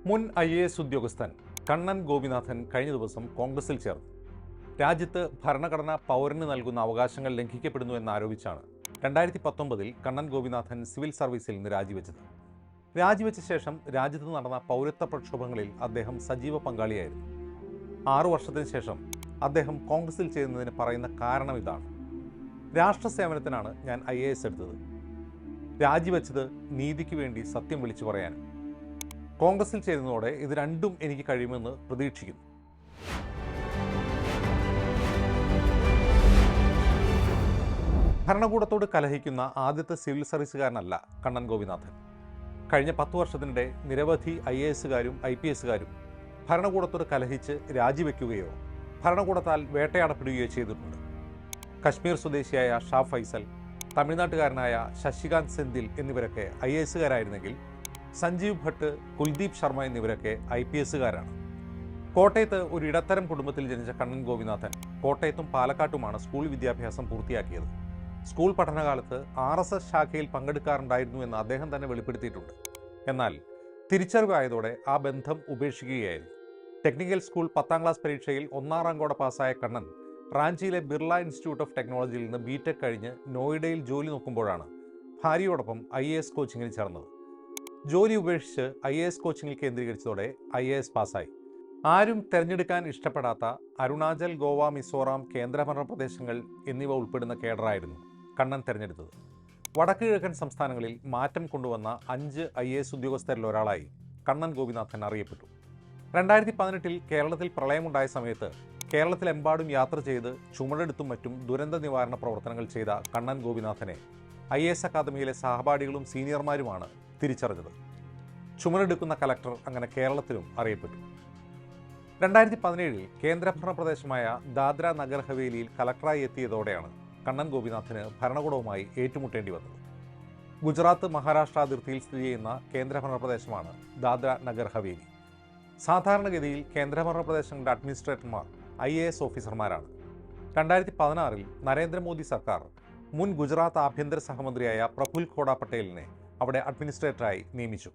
മുൻ IAS ഉദ്യോഗസ്ഥൻ കണ്ണൻ ഗോപിനാഥൻ കഴിഞ്ഞ ദിവസം കോൺഗ്രസിൽ ചേർന്നു. രാജ്യത്ത് ഭരണഘടന പൗരന് നൽകുന്ന അവകാശങ്ങൾ ലംഘിക്കപ്പെടുന്നു എന്നാരോപിച്ചാണ് 2019 കണ്ണൻ ഗോപിനാഥൻ സിവിൽ സർവീസിൽ നിന്ന് രാജിവെച്ചത്. രാജിവെച്ച ശേഷം രാജ്യത്ത് നടന്ന പൗരത്വ പ്രക്ഷോഭങ്ങളിൽ അദ്ദേഹം സജീവ പങ്കാളിയായിരുന്നു. 6 വർഷത്തിന് ശേഷം അദ്ദേഹം കോൺഗ്രസിൽ ചേരുന്നതിന് പറയുന്ന കാരണം ഇതാണ്: രാഷ്ട്രസേവനത്തിനാണ് ഞാൻ IAS എടുത്തത്. രാജിവെച്ചത് നീതിക്ക് വേണ്ടി സത്യം വിളിച്ചു പറയാനും. കോൺഗ്രസിൽ ചേരുന്നതോടെ ഇത് രണ്ടും എനിക്ക് കഴിയുമെന്ന് പ്രതീക്ഷിക്കുന്നു. ഭരണകൂടത്തോട് കലഹിക്കുന്ന ആദ്യത്തെ സിവിൽ സർവീസുകാരനല്ല കണ്ണൻ ഗോപിനാഥൻ. കഴിഞ്ഞ 10 വർഷത്തിനിടെ നിരവധി IASകാരും IPSകാരും ഭരണകൂടത്തോട് കലഹിച്ച് രാജിവെക്കുകയോ ഭരണകൂടത്താൽ വേട്ടയാടപ്പെടുകയോ ചെയ്തിട്ടുണ്ട്. കശ്മീർ സ്വദേശിയായ ഷാ ഫൈസൽ, തമിഴ്നാട്ടുകാരനായ ശശികാന്ത് സെന്തിൽ എന്നിവരൊക്കെ IASകാരായിരുന്നെങ്കിൽ സഞ്ജീവ് ഭട്ട്, കുൽദീപ് ശർമ്മ എന്നിവരൊക്കെ IPSകാരാണ്. കോട്ടയത്ത് ഒരു ഇടത്തരം കുടുംബത്തിൽ ജനിച്ച കണ്ണൻ ഗോപിനാഥൻ കോട്ടയത്തും പാലക്കാട്ടുമാണ് സ്കൂൾ വിദ്യാഭ്യാസം പൂർത്തിയാക്കിയത്. സ്കൂൾ പഠനകാലത്ത് RSS ശാഖയിൽ പങ്കെടുക്കാറുണ്ടായിരുന്നു എന്ന് അദ്ദേഹം തന്നെ വെളിപ്പെടുത്തിയിട്ടുണ്ട്. എന്നാൽ തിരിച്ചറിവായതോടെ ആ ബന്ധം ഉപേക്ഷിക്കുകയായിരുന്നു. ടെക്നിക്കൽ സ്കൂൾ 10ാം ക്ലാസ് പരീക്ഷയിൽ 1ാം റാങ്കോടെ പാസ്സായ കണ്ണൻ റാഞ്ചിയിലെ ബിർള ഇൻസ്റ്റിറ്റ്യൂട്ട് ഓഫ് ടെക്നോളജിയിൽ നിന്ന് BTech കഴിഞ്ഞ് നോയിഡയിൽ ജോലി നോക്കുമ്പോഴാണ് ഭാര്യയോടൊപ്പം IAS കോച്ചിങ്ങിന് ചേർന്നത്. ജോലി ഉപേക്ഷിച്ച് IAS കോച്ചിങ്ങിൽ കേന്ദ്രീകരിച്ചതോടെ IAS പാസ്സായി. ആരും തിരഞ്ഞെടുക്കാൻ ഇഷ്ടപ്പെടാത്ത അരുണാചൽ, ഗോവ, മിസോറാം, കേന്ദ്രഭരണ പ്രദേശങ്ങൾ എന്നിവ ഉൾപ്പെടുന്ന കേഡറായിരുന്നു കണ്ണൻ തിരഞ്ഞെടുത്തത്. വടക്ക് കിഴക്കൻ സംസ്ഥാനങ്ങളിൽ മാറ്റം കൊണ്ടുവന്ന 5 IAS ഉദ്യോഗസ്ഥരിൽ ഒരാളായി കണ്ണൻ ഗോപിനാഥൻ അറിയപ്പെട്ടു. 2018 കേരളത്തിൽ പ്രളയമുണ്ടായ സമയത്ത് കേരളത്തിലെമ്പാടും യാത്ര ചെയ്ത് ചുമടെടുത്തും മറ്റും ദുരന്ത നിവാരണ പ്രവർത്തനങ്ങൾ ചെയ്ത കണ്ണൻ ഗോപിനാഥനെ IAS അക്കാദമിയിലെ സഹപാഠികളും സീനിയർമാരുമാണ് തിരിച്ചറിഞ്ഞത്. ചുമടെടുക്കുന്ന കലക്ടർ അങ്ങനെ കേരളത്തിലും അറിയപ്പെട്ടു. 2017 കേന്ദ്രഭരണ പ്രദേശമായ ദാദ്ര നഗർ ഹവേലിയിൽ കലക്ടറായി എത്തിയതോടെയാണ് കണ്ണൻ ഗോപിനാഥന് ഭരണകൂടവുമായി ഏറ്റുമുട്ടേണ്ടി വന്നത്. ഗുജറാത്ത് മഹാരാഷ്ട്ര അതിർത്തിയിൽ സ്ഥിതി ചെയ്യുന്ന കേന്ദ്രഭരണ പ്രദേശമാണ് ദാദ്ര നഗർ ഹവേലി. സാധാരണഗതിയിൽ കേന്ദ്രഭരണ പ്രദേശങ്ങളുടെ അഡ്മിനിസ്ട്രേറ്റർമാർ IAS ഓഫീസർമാരാണ്. 2016 നരേന്ദ്രമോദി സർക്കാർ മുൻ ഗുജറാത്ത് ആഭ്യന്തര സഹമന്ത്രിയായ പ്രഫുൽ ഖോഡ പട്ടേലിനെ അവിടെ അഡ്മിനിസ്ട്രേറ്ററായി നിയമിച്ചു.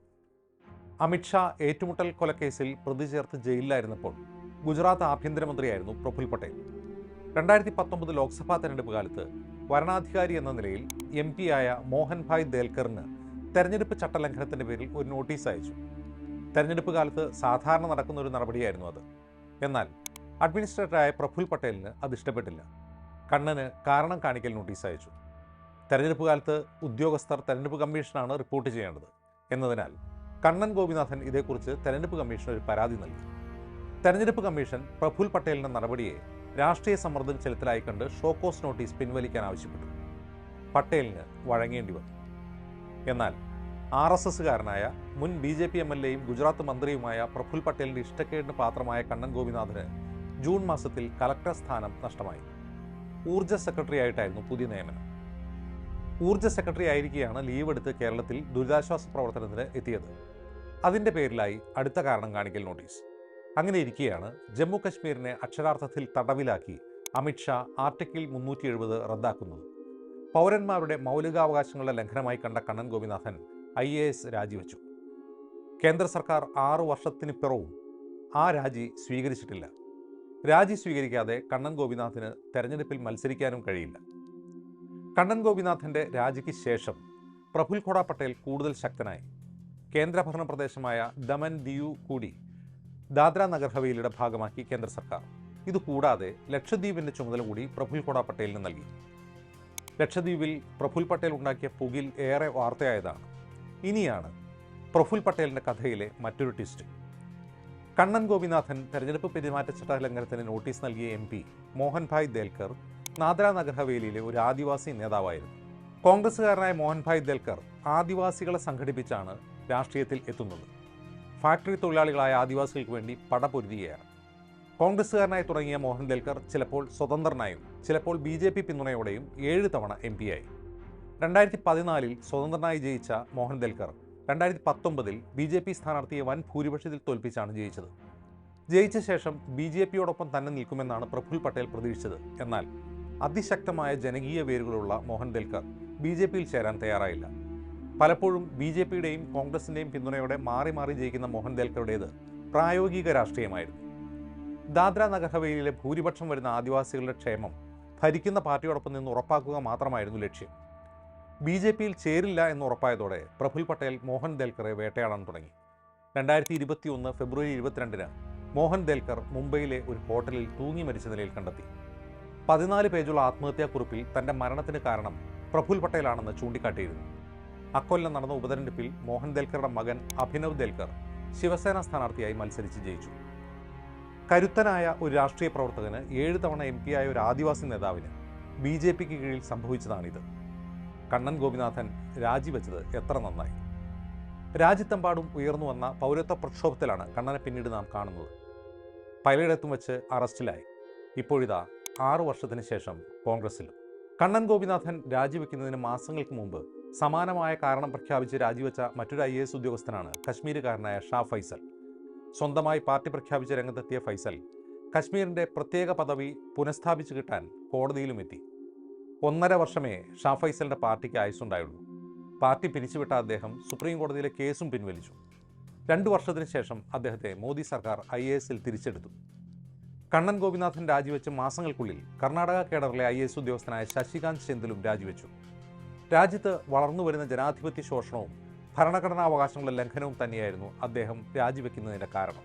അമിത്ഷാ ഏറ്റുമുട്ടൽ കൊലക്കേസിൽ പ്രതി ചേർത്ത് ജയിലിലായിരുന്നപ്പോൾ ഗുജറാത്ത് ആഭ്യന്തരമന്ത്രിയായിരുന്നു പ്രഫുൽ പട്ടേൽ. 2019 ലോക്സഭാ തെരഞ്ഞെടുപ്പ് കാലത്ത് വരണാധികാരി എന്ന നിലയിൽ MP ആയ മോഹൻഭായ് ദേൽക്കറിന് തെരഞ്ഞെടുപ്പ് ചട്ടലംഘനത്തിൻ്റെ പേരിൽ ഒരു നോട്ടീസ് അയച്ചു. തെരഞ്ഞെടുപ്പ് കാലത്ത് സാധാരണ നടക്കുന്ന ഒരു നടപടിയായിരുന്നു അത്. എന്നാൽ അഡ്മിനിസ്ട്രേറ്ററായ പ്രഫുൽ പട്ടേലിന് അത് ഇഷ്ടപ്പെട്ടില്ല. കണ്ണന് കാരണം കാണിക്കൽ നോട്ടീസ് അയച്ചു. തെരഞ്ഞെടുപ്പ് കാലത്ത് ഉദ്യോഗസ്ഥർ തെരഞ്ഞെടുപ്പ് കമ്മീഷനാണ് റിപ്പോർട്ട് ചെയ്യേണ്ടത് എന്നതിനാൽ കണ്ണൻ ഗോപിനാഥൻ ഇതേക്കുറിച്ച് തെരഞ്ഞെടുപ്പ് കമ്മീഷന് ഒരു പരാതി നൽകി. തെരഞ്ഞെടുപ്പ് കമ്മീഷൻ പ്രഫുൽ പട്ടേലിന്റെ നടപടിയെ രാഷ്ട്രീയ സമ്മർദ്ദം ചെലുത്തലായി കണ്ട് ഷോക്കോസ് നോട്ടീസ് പിൻവലിക്കാൻ ആവശ്യപ്പെട്ടു. പട്ടേലിന് വഴങ്ങേണ്ടി വന്നു. എന്നാൽ RSSകാരനായ മുൻ BJP MLAയും ഗുജറാത്ത് മന്ത്രിയുമായ പ്രഫുൽ പട്ടേലിന്റെ ഇഷ്ടക്കേടിന് പാത്രമായ കണ്ണൻ ഗോപിനാഥന് ജൂൺ മാസത്തിൽ കലക്ടർ സ്ഥാനം നഷ്ടമായി. ഊർജ്ജ സെക്രട്ടറി ആയിട്ടായിരുന്നു പുതിയ നിയമനം. ഊർജ്ജ സെക്രട്ടറി ആയിരിക്കെയാണ് ലീവ് എടുത്ത് കേരളത്തിൽ ദുരിതാശ്വാസ പ്രവർത്തനത്തിന് എത്തിയത്. അതിൻ്റെ പേരിലായി അടുത്ത കാരണം കാണിക്കൽ നോട്ടീസ്. അങ്ങനെ ഇരിക്കെയാണ് ജമ്മു കശ്മീരിനെ അക്ഷരാർത്ഥത്തിൽ തടവിലാക്കി അമിത്ഷാ ആർട്ടിക്കിൾ 370 റദ്ദാക്കുന്നത്. പൗരന്മാരുടെ മൗലികാവകാശങ്ങളുടെ ലംഘനമായി കണ്ട കണ്ണൻ ഗോപിനാഥൻ IAS രാജിവെച്ചു. കേന്ദ്ര സർക്കാർ 6 വർഷത്തിനിപ്പുറവും ആ രാജി സ്വീകരിച്ചിട്ടില്ല. രാജി സ്വീകരിക്കാതെ കണ്ണൻ ഗോപിനാഥന് തെരഞ്ഞെടുപ്പിൽ മത്സരിക്കാനും കഴിയില്ല. കണ്ണൻ ഗോപിനാഥൻ്റെ രാജിക്ക് ശേഷം പ്രഫുൽ ഖോഡ പട്ടേൽ കൂടുതൽ ശക്തനായി. കേന്ദ്രഭരണ പ്രദേശമായ ദമൻ ദിയു കൂടി ദാദ്ര നഗർ ഹവേലിയുടെ ഭാഗമാക്കി കേന്ദ്ര സർക്കാർ. ഇതുകൂടാതെ ലക്ഷദ്വീപിൻ്റെ ചുമതല കൂടി പ്രഫുൽ ഖോഡ പട്ടേലിന് നൽകി. ലക്ഷദ്വീപിൽ പ്രഫുൽ പട്ടേൽ ഉണ്ടാക്കിയ പുകിൽ ഏറെ വാർത്തയായതാണ്. ഇനിയാണ് പ്രഫുൽ പട്ടേലിൻ്റെ കഥയിലെ മറ്റൊരു ട്വിസ്റ്റ്. കണ്ണൻ ഗോപിനാഥൻ തെരഞ്ഞെടുപ്പ് പെരുമാറ്റച്ചട്ട ലംഘനത്തിന് നോട്ടീസ് നൽകിയ MP മോഹൻഭായ് ദേൽക്കർ ദാദ്ര നഗർ ഹവേലിയിലെ ഒരു ആദിവാസി നേതാവായിരുന്നു. കോൺഗ്രസ്സുകാരനായ മോഹൻഭായ് ദേൽക്കർ ആദിവാസികളെ സംഘടിപ്പിച്ചാണ് രാഷ്ട്രീയത്തിൽ എത്തുന്നത്. ഫാക്ടറി തൊഴിലാളികളായ ആദിവാസികൾക്ക് വേണ്ടി പടപൊരുതുകയാണ്. കോൺഗ്രസ്സുകാരനായി തുടങ്ങിയ മോഹൻ ദേൽക്കർ ചിലപ്പോൾ സ്വതന്ത്രനായും ചിലപ്പോൾ BJP പിന്തുണയോടെയും 7 തവണ MP ആയി. 2014 സ്വതന്ത്രനായി ജയിച്ച മോഹൻ ദേൽക്കർ 2019 BJP സ്ഥാനാർത്ഥിയെ വൻ ഭൂരിപക്ഷത്തിൽ തോൽപ്പിച്ചാണ് ജയിച്ചത്. ജയിച്ച ശേഷം BJPയോടൊപ്പം തന്നെ നിൽക്കുമെന്നാണ് പ്രഫുൽ പട്ടേൽ പ്രതീക്ഷിച്ചത്. എന്നാൽ അതിശക്തമായ ജനകീയ വേരുകളുള്ള മോഹൻ ദേൽക്കർ BJPയിൽ ചേരാൻ തയ്യാറായില്ല. പലപ്പോഴും BJPയുടെയും കോൺഗ്രസിൻ്റെയും പിന്തുണയോടെ മാറി മാറി ജയിക്കുന്ന മോഹൻ ദേൽക്കറുടേത് പ്രായോഗിക രാഷ്ട്രീയമായിരുന്നു. ദാദ്ര നഗർ ഹവേലിയിലെ ഭൂരിപക്ഷം വരുന്ന ആദിവാസികളുടെ ക്ഷേമം ഭരിക്കുന്ന പാർട്ടിയോടൊപ്പം നിന്ന് ഉറപ്പാക്കുക മാത്രമായിരുന്നു ലക്ഷ്യം. BJPയിൽ ചേരില്ല എന്ന് ഉറപ്പായതോടെ പ്രഫുൽ പട്ടേൽ മോഹൻ ദേൽക്കറെ വേട്ടയാടാൻ തുടങ്ങി. 2021 ഫെബ്രുവരി 22-ന് മോഹൻ ദേൽക്കർ മുംബൈയിലെ ഒരു ഹോട്ടലിൽ തൂങ്ങി മരിച്ച നിലയിൽ കണ്ടെത്തി. 14 പേജുള്ള ആത്മഹത്യാക്കുറിപ്പിൽ തന്റെ മരണത്തിന് കാരണം പ്രഫുൽ പട്ടേലാണെന്ന് ചൂണ്ടിക്കാട്ടിയിരുന്നു. അക്കൊല്ലം നടന്ന ഉപതെരഞ്ഞെടുപ്പിൽ മോഹൻ ദേൽക്കറുടെ മകൻ അഭിനവ് ദേൽക്കർ ശിവസേന സ്ഥാനാർത്ഥിയായി മത്സരിച്ച് ജയിച്ചു. കരുത്തനായ ഒരു രാഷ്ട്രീയ പ്രവർത്തകന് 7 തവണ MP ആയ ഒരു ആദിവാസി നേതാവിന് BJPക്ക് കീഴിൽ സംഭവിച്ചതാണിത്. കണ്ണൻ ഗോപിനാഥൻ രാജിവെച്ചത് എത്ര നന്നായി. രാജ്യത്തെമ്പാടും ഉയർന്നു വന്ന പൗരത്വ പ്രക്ഷോഭത്തിലാണ് കണ്ണനെ പിന്നീട് നാം കാണുന്നത്. പലയിടത്തും വെച്ച് അറസ്റ്റിലായി. ഇപ്പോഴിതാ 6 വർഷത്തിന് ശേഷം കോൺഗ്രസിലും. കണ്ണൻ ഗോപിനാഥൻ രാജിവെക്കുന്നതിന് മാസങ്ങൾക്ക് മുമ്പ് സമാനമായ കാരണം പ്രഖ്യാപിച്ച് രാജിവെച്ച മറ്റൊരു IAS ഉദ്യോഗസ്ഥനാണ് കശ്മീരുകാരനായ ഷാ ഫൈസൽ. സ്വന്തമായി പാർട്ടി പ്രഖ്യാപിച്ച രംഗത്തെത്തിയ ഫൈസൽ കശ്മീരിൻ്റെ പ്രത്യേക പദവി പുനഃസ്ഥാപിച്ചു കിട്ടാൻ കോടതിയിലും എത്തി. 1.5 വർഷമേ ഷാ ഫൈസലിൻ്റെ പാർട്ടിക്ക് ആയുസ്സുണ്ടായുള്ളൂ. പാർട്ടി പിരിച്ചുവിട്ട അദ്ദേഹം സുപ്രീം കോടതിയിലെ കേസും പിൻവലിച്ചു. 2 വർഷത്തിന് ശേഷം അദ്ദേഹത്തെ മോദി സർക്കാർ IASൽ തിരിച്ചെടുത്തു. കണ്ണൻ ഗോപിനാഥൻ രാജിവെച്ച് മാസങ്ങൾക്കുള്ളിൽ കർണാടക കേഡറിലെ IAS ഉദ്യോഗസ്ഥനായ ശശികാന്ത് സെന്തിലും രാജിവെച്ചു. രാജ്യത്ത് വളർന്നുവരുന്ന ജനാധിപത്യ ശോഷണവും ഭരണഘടനാവകാശങ്ങളുടെ ലംഘനവും തന്നെയായിരുന്നു അദ്ദേഹം രാജിവെക്കുന്നതിൻ്റെ കാരണം.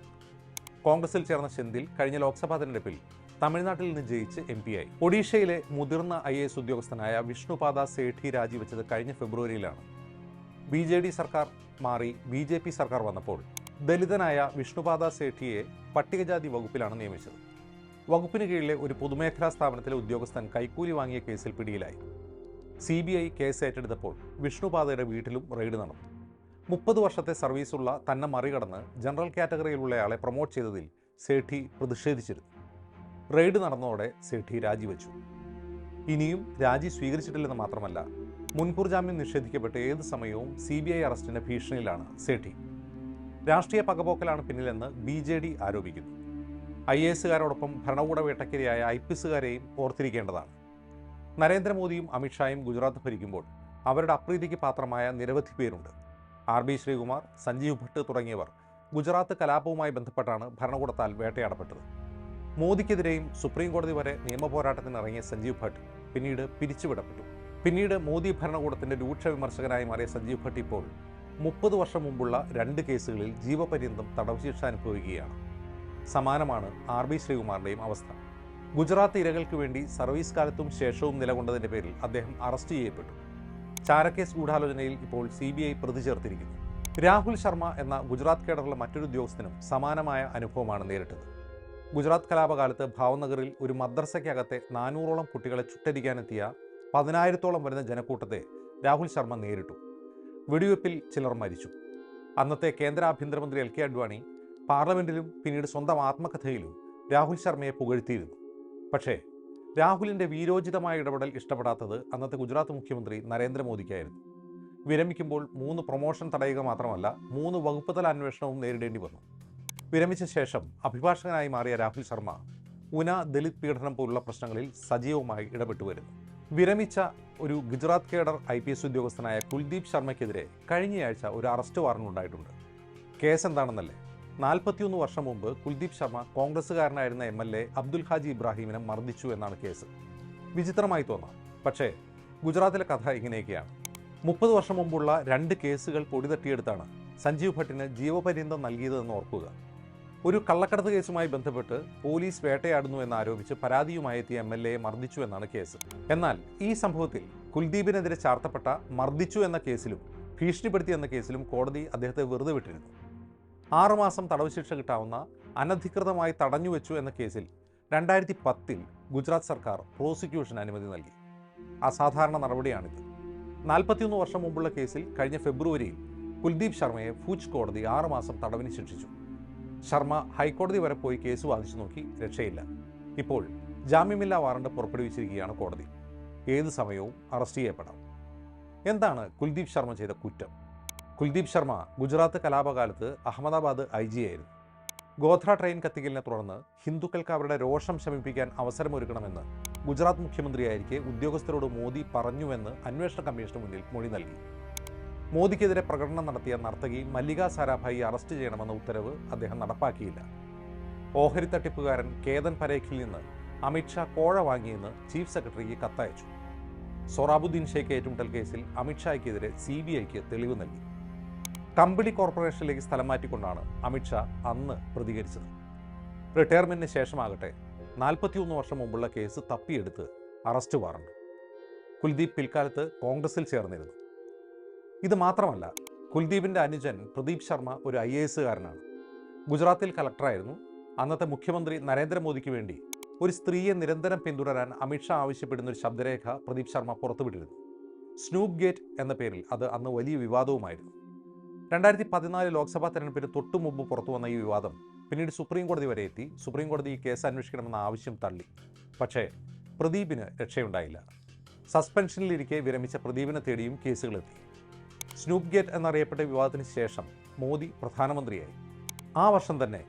കോൺഗ്രസിൽ ചേർന്ന സെന്തിൽ കഴിഞ്ഞ ലോക്സഭാ തെരഞ്ഞെടുപ്പിൽ തമിഴ്നാട്ടിൽ നിന്ന് ജയിച്ച് MP ആയി. ഒഡീഷയിലെ മുതിർന്ന IAS ഉദ്യോഗസ്ഥനായ വിഷ്ണുപാദ സേഠി രാജിവെച്ചത് കഴിഞ്ഞ ഫെബ്രുവരിയിലാണ്. BJD സർക്കാർ മാറി BJP സർക്കാർ വന്നപ്പോൾ ദലിതനായ വിഷ്ണുപാദ സേഠിയെ പട്ടികജാതി വകുപ്പിലാണ് നിയമിച്ചത്. വകുപ്പിന് കീഴിലെ ഒരു പൊതുമേഖലാ സ്ഥാപനത്തിലെ ഉദ്യോഗസ്ഥൻ കൈക്കൂലി വാങ്ങിയ കേസിൽ പിടിയിലായി. CBI കേസ് ഏറ്റെടുത്തപ്പോൾ വിഷ്ണുപാദയുടെ വീട്ടിലും റെയ്ഡ് നടന്നു. 30 വർഷത്തെ സർവീസുള്ള തന്നെ മറികടന്ന് ജനറൽ കാറ്റഗറിയിലുള്ളയാളെ പ്രൊമോട്ട് ചെയ്തതിൽ സേഠി പ്രതിഷേധിച്ചിരുന്നു. റെയ്ഡ് നടന്നതോടെ സേഠി രാജിവെച്ചു. ഇനിയും രാജി സ്വീകരിച്ചിട്ടില്ലെന്ന് മാത്രമല്ല, മുൻകൂർ ജാമ്യം നിഷേധിക്കപ്പെട്ട് ഏത് സമയവും CBI അറസ്റ്റിന്റെ ഭീഷണിയിലാണ് സേഠി. രാഷ്ട്രീയ പകപോക്കലാണ് പിന്നിലെന്ന് BJD ആരോപിക്കുന്നു. IASകാരോടൊപ്പം ഭരണകൂട വേട്ടക്കിരയായ IPSകാരെയും ഓർത്തിരിക്കേണ്ടതാണ്. നരേന്ദ്രമോദിയും അമിത്ഷായും ഗുജറാത്ത് ഭരിക്കുമ്പോൾ അവരുടെ അപ്രീതിക്ക് പാത്രമായ നിരവധി പേരുണ്ട്. RB ശ്രീകുമാർ, സഞ്ജീവ് ഭട്ട് തുടങ്ങിയവർ ഗുജറാത്ത് കലാപവുമായി ബന്ധപ്പെട്ടാണ് ഭരണകൂടത്താൽ വേട്ടയാടപ്പെട്ടത്. മോദിക്കെതിരെയും സുപ്രീം കോടതി വരെ നിയമപോരാട്ടത്തിന് ഇറങ്ങിയ സഞ്ജീവ് ഭട്ട് പിന്നീട് പിരിച്ചുവിടപ്പെട്ടു. പിന്നീട് മോദി ഭരണകൂടത്തിന്റെ രൂക്ഷ വിമർശകനായി മാറിയ സഞ്ജീവ് ഭട്ട് ഇപ്പോൾ 30 വർഷം മുമ്പുള്ള 2 കേസുകളിൽ ജീവപര്യന്തം തടവ് ശിക്ഷ അനുഭവിക്കുകയാണ്. സമാനമാണ് RB ശ്രീകുമാറിൻ്റെയും അവസ്ഥ. ഗുജറാത്ത് ഇരകൾക്ക് വേണ്ടി സർവീസ് കാലത്തും ശേഷവും നിലകൊണ്ടതിൻ്റെ പേരിൽ അദ്ദേഹം അറസ്റ്റ് ചെയ്യപ്പെട്ടു. ചാരക്കേസ് ഗൂഢാലോചനയിൽ ഇപ്പോൾ CBI പ്രതി ചേർത്തിരിക്കുന്നു. രാഹുൽ ശർമ്മ എന്ന ഗുജറാത്ത് കേഡറിലെ മറ്റൊരു ഉദ്യോഗസ്ഥനും സമാനമായ അനുഭവമാണ് നേരിട്ടത്. ഗുജറാത്ത് കലാപകാലത്ത് ഭാവ്നഗറിൽ ഒരു മദ്രസയ്ക്കകത്തെ 400ഓളം കുട്ടികളെ ചുട്ടരിക്കാനെത്തിയ 10,000-ഓളം വരുന്ന ജനക്കൂട്ടത്തെ രാഹുൽ ശർമ്മ നേരിട്ടു. വെടിവെപ്പിൽ ചിലർ മരിച്ചു. അന്നത്തെ കേന്ദ്ര ആഭ്യന്തരമന്ത്രി LK അഡ്വാണി പാർലമെന്റിലും പിന്നീട് സ്വന്തം ആത്മകഥയിലും രാഹുൽ ശർമ്മയെ പുകഴ്ത്തിയിരുന്നു. പക്ഷേ രാഹുലിൻ്റെ വീരോചിതമായ ഇടപെടൽ ഇഷ്ടപ്പെടാത്തത് അന്നത്തെ ഗുജറാത്ത് മുഖ്യമന്ത്രി നരേന്ദ്രമോദിക്കായിരുന്നു. വിരമിക്കുമ്പോൾ 3 പ്രൊമോഷൻ തടയുക മാത്രമല്ല 3 വകുപ്പ് തല അന്വേഷണവും നേരിടേണ്ടി വന്നു. വിരമിച്ച ശേഷം അഭിഭാഷകനായി മാറിയ രാഹുൽ ശർമ്മ ഉന ദലിത് പീഡനം പോലുള്ള പ്രശ്നങ്ങളിൽ സജീവമായി ഇടപെട്ടു വരുന്നു. വിരമിച്ച ഒരു ഗുജറാത്ത് കേഡർ IPS ഉദ്യോഗസ്ഥനായ കുൽദീപ് ശർമ്മയ്ക്കെതിരെ കഴിഞ്ഞയാഴ്ച ഒരു അറസ്റ്റ് വാറണ്ട് ഉണ്ടായിട്ടുണ്ട്. കേസ് എന്താണെന്നല്ലേ? 41 വർഷം മുമ്പ് കുൽദീപ് ശർമ്മ കോൺഗ്രസ്സുകാരനായിരുന്ന MLA അബ്ദുൽ ഹാജി ഇബ്രാഹിമിനെ മർദ്ദിച്ചു എന്നാണ് കേസ്. വിചിത്രമായി തോന്നാം, പക്ഷേ ഗുജറാത്തിലെ കഥ ഇങ്ങനെയൊക്കെയാണ്. 30 വർഷം മുമ്പുള്ള 2 കേസുകൾ പൊടി തട്ടിയെടുത്താണ് സഞ്ജീവ് ഭട്ടിന് ജീവപര്യന്തം നൽകിയതെന്ന് ഓർക്കുക. ഒരു കള്ളക്കടത്ത് കേസുമായി ബന്ധപ്പെട്ട് പോലീസ് വേട്ടയാടുന്നു എന്നാരോപിച്ച് പരാതിയുമായി എത്തിയ MLAയെ മർദ്ദിച്ചു എന്നാണ് കേസ്. എന്നാൽ ഈ സംഭവത്തിൽ കുൽദീപിനെതിരെ ചാർത്തപ്പെട്ട മർദ്ദിച്ചു എന്ന കേസിലും ഭീഷണിപ്പെടുത്തി എന്ന കേസിലും കോടതി അദ്ദേഹത്തെ വെറുതെ വിട്ടിരുന്നു. 6 മാസം തടവ് ശിക്ഷ കിട്ടാവുന്ന അനധികൃതമായി തടഞ്ഞുവെച്ചു എന്ന കേസിൽ 2010-ൽ ഗുജറാത്ത് സർക്കാർ പ്രോസിക്യൂഷന് അനുമതി നൽകി. അസാധാരണ നടപടിയാണിത്. 41 വർഷം മുമ്പുള്ള കേസിൽ കഴിഞ്ഞ ഫെബ്രുവരിയിൽ കുൽദീപ് ശർമ്മയെ ഭൂജ് കോടതി 6 മാസം തടവിന് ശിക്ഷിച്ചു. ശർമ്മ ഹൈക്കോടതി വരെ പോയി കേസ് വാദിച്ചു നോക്കി, രക്ഷയില്ല. ഇപ്പോൾ ജാമ്യമില്ലാ വാറണ്ട് പുറപ്പെടുവിച്ചിരിക്കുകയാണ് കോടതി. ഏത് സമയവും അറസ്റ്റ് ചെയ്യപ്പെടാം. എന്താണ് കുൽദീപ് ശർമ്മ ചെയ്ത കുറ്റം? കുൽദീപ് ശർമ്മ ഗുജറാത്ത് കലാപകാലത്ത് അഹമ്മദാബാദ് IG ആയിരുന്നു. ഗോധ്ര ട്രെയിൻ കത്തിക്കലിനെ തുടർന്ന് ഹിന്ദുക്കൾക്ക് അവരുടെ രോഷം ശമിപ്പിക്കാൻ അവസരമൊരുക്കണമെന്ന് ഗുജറാത്ത് മുഖ്യമന്ത്രിയായിരിക്കെ ഉദ്യോഗസ്ഥരോട് മോദി പറഞ്ഞുവെന്ന് അന്വേഷണ കമ്മീഷന് മുന്നിൽ മൊഴി നൽകി. മോദിക്കെതിരെ പ്രകടനം നടത്തിയ നർത്തകി മല്ലിക സാരാഭായി അറസ്റ്റ് ചെയ്യണമെന്ന ഉത്തരവ് അദ്ദേഹം നടപ്പാക്കിയില്ല. ഓഹരി തട്ടിപ്പുകാരൻ കേതൻ പരേഖിൽ നിന്ന് അമിത്ഷാ കോഴ വാങ്ങിയെന്ന് ചീഫ് സെക്രട്ടറിക്ക് കത്തയച്ചു. സൊറാബുദ്ദീൻ ഷെയ്ഖ് ഏറ്റുമുട്ടൽ കേസിൽ അമിത്ഷായ്ക്കെതിരെ CBIക്ക് തെളിവ് നൽകി. കമ്പിളി കോർപ്പറേഷനിലേക്ക് സ്ഥലം മാറ്റിക്കൊണ്ടാണ് അമിത്ഷാ അന്ന് പ്രതികരിച്ചത്. റിട്ടയർമെന്റിന് ശേഷമാകട്ടെ 41 വർഷം മുമ്പുള്ള കേസ് തപ്പിയെടുത്ത് അറസ്റ്റ് വാറണ്ട്. കുൽദീപ് പിൽക്കാലത്ത് കോൺഗ്രസിൽ ചേർന്നിരുന്നു. ഇത് മാത്രമല്ല, കുൽദീപിന്റെ അനുജൻ പ്രദീപ് ശർമ്മ ഒരു IASകാരനാണ്. ഗുജറാത്തിൽ കളക്ടറായിരുന്നു. അന്നത്തെ മുഖ്യമന്ത്രി നരേന്ദ്രമോദിക്ക് വേണ്ടി ഒരു സ്ത്രീയെ നിരന്തരം പിന്തുടരാൻ അമിത്ഷാ ആവശ്യപ്പെടുന്ന ഒരു ശബ്ദരേഖ പ്രദീപ് ശർമ്മ പുറത്തുവിട്ടിരുന്നു. സ്നൂപ്പ് ഗേറ്റ് എന്ന പേരിൽ അത് അന്ന് വലിയ വിവാദവുമായിരുന്നു. 2014 ലോക്സഭാ തെരഞ്ഞെടുപ്പിന് തൊട്ടു മുമ്പ് പുറത്തു വന്ന ഈ വിവാദം പിന്നീട് സുപ്രീം കോടതി വരെ എത്തി. സുപ്രീം കോടതി ഈ കേസ് അന്വേഷിക്കണമെന്ന ആവശ്യം തള്ളി. പക്ഷേ പ്രദീപിന് രക്ഷയുണ്ടായില്ല. സസ്പെൻഷനിലിരിക്കെ വിരമിച്ച പ്രദീപിനെ തേടിയും കേസുകളെത്തി. സ്നൂപ്പ് ഗേറ്റ് എന്നറിയപ്പെട്ട വിവാദത്തിന് ശേഷം മോദി പ്രധാനമന്ത്രിയായി. ആ വർഷം തന്നെ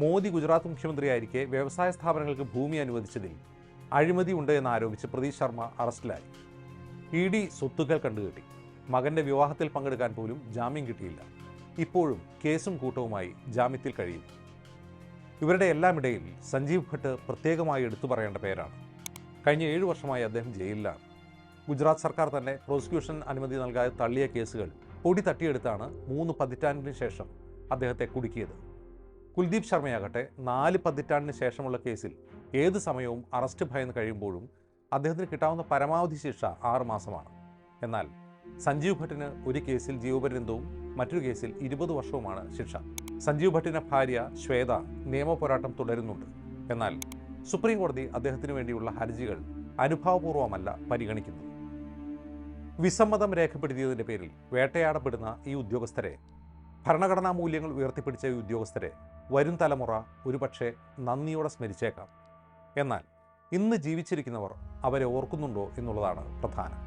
മോദി ഗുജറാത്ത് മുഖ്യമന്ത്രിയായിരിക്കെ വ്യവസായ സ്ഥാപനങ്ങൾക്ക് ഭൂമി അനുവദിച്ചതിൽ അഴിമതി ഉണ്ട് എന്നാരോപിച്ച് പ്രദീപ് ശർമ്മ അറസ്റ്റിലായി. ED സ്വത്തുക്കൾ കണ്ടുകെട്ടി. മകന്റെ വിവാഹത്തിൽ പങ്കെടുക്കാൻ പോലും ജാമ്യം കിട്ടിയില്ല. ഇപ്പോഴും കേസും കൂട്ടവുമായി ജാമ്യത്തിൽ കഴിയും. ഇവരുടെ എല്ലാം ഇടയിൽ സഞ്ജീവ് ഭട്ട് പ്രത്യേകമായി എടുത്തു പറയേണ്ട പേരാണ്. കഴിഞ്ഞ 7 വർഷമായി അദ്ദേഹം ജയിലിലാണ്. ഗുജറാത്ത് സർക്കാർ തന്നെ പ്രോസിക്യൂഷൻ അനുമതി നൽകാതെ തള്ളിയ കേസുകൾ പൊടി തട്ടിയെടുത്താണ് 3 പതിറ്റാണ്ടിന് ശേഷം അദ്ദേഹത്തെ കുടുക്കിയത്. കുൽദീപ് ശർമ്മയാകട്ടെ 4 പതിറ്റാണ്ടിന് ശേഷമുള്ള കേസിൽ ഏത് സമയവും അറസ്റ്റ് ഭയന്ന് കഴിയുമ്പോഴും അദ്ദേഹത്തിന് കിട്ടാവുന്ന പരമാവധി ശിക്ഷ 6 മാസമാണ്. എന്നാൽ സഞ്ജീവ് ഭട്ടിന് ഒരു കേസിൽ ജീവപര്യന്തവും മറ്റൊരു കേസിൽ 20 വർഷവുമാണ് ശിക്ഷ. സഞ്ജീവ് ഭട്ടിന്റെ ഭാര്യ ശ്വേത നിയമ പോരാട്ടം തുടരുന്നുണ്ട്. എന്നാൽ സുപ്രീം കോടതി അദ്ദേഹത്തിന് വേണ്ടിയുള്ള ഹർജികൾ അനുഭാവപൂർവമല്ല പരിഗണിക്കുന്നത്. വിസമ്മതം രേഖപ്പെടുത്തിയതിൻ്റെ പേരിൽ വേട്ടയാടപ്പെടുന്ന ഈ ഉദ്യോഗസ്ഥരെ, ഭരണഘടനാ മൂല്യങ്ങൾ ഉയർത്തിപ്പിടിച്ച ഈ ഉദ്യോഗസ്ഥരെ വരും തലമുറ ഒരുപക്ഷെ നന്ദിയോടെ സ്മരിച്ചേക്കാം. എന്നാൽ ഇന്ന് ജീവിച്ചിരിക്കുന്നവർ അവരെ ഓർക്കുന്നുണ്ടോ എന്നുള്ളതാണ് പ്രധാനം.